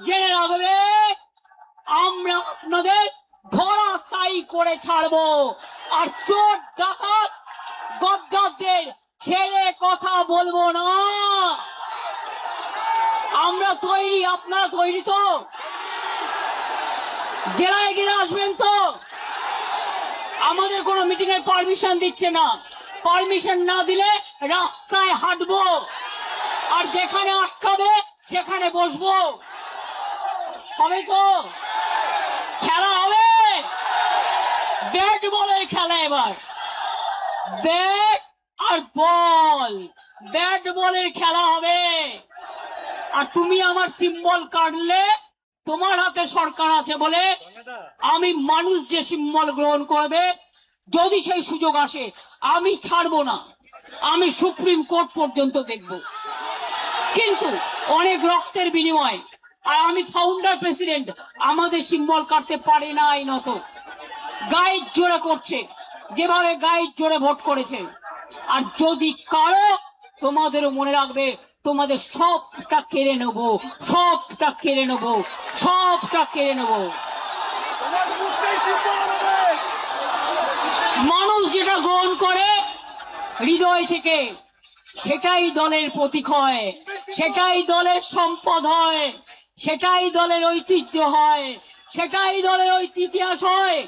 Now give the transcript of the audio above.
জেনে রাখবে আমরা আপনাদের ধরাশায়ী করে ছাড়বো। আর চোর ডাকাত গদ্দারদের ছেড়ে কথা বলবো না। আমরা তৈরি, আপনারা তৈরি তো? জেলায় গিয়ে আসবেন তো? আমাদের কোনো মিটিং এর পারমিশন দিচ্ছে না। পারমিশন না দিলে রাস্তায় হাঁটবো, আর যেখানে আটকাবে সেখানে বসবো। হবে তো? খেলা হবে, ব্যাট বলের খেলা। এবার ব্যাট আর বল, ব্যাট বলের খেলা হবে। আর তুমি আমার সিম্বল কাটলে, তোমার হাতে সরকার আছে বলে আমি মানুষ যে সিম্বল গ্রহণ করবে, যদি সেই সুযোগ আসে আমি ছাড়বো না। আমি সুপ্রিম কোর্ট পর্যন্ত দেখব, কিন্তু অনেক রক্তের বিনিময়। আর আমি ফাউন্ডার প্রেসিডেন্ট, আমাদের সিম্বল কাটতে পারে না আইনত। গাইড জোরে করছে, যেভাবে গাইড জোরে ভোট করেছে। আর যদি কারো, তোমাদেরও মনে রাখবে, তোমাদের সবটা কেড়ে নেব, সবটা কেড়ে নেব, সবটা কেড়ে নেব। মানুষ যেটা গ্রহণ করে হৃদয় থেকে, সেটাই দলের প্রতীক হয়, সেটাই দলের সম্পদ হয়, সেটাই দলের ঐতিহ্য হয়, সেটাই দলের ইতিহাস হয়।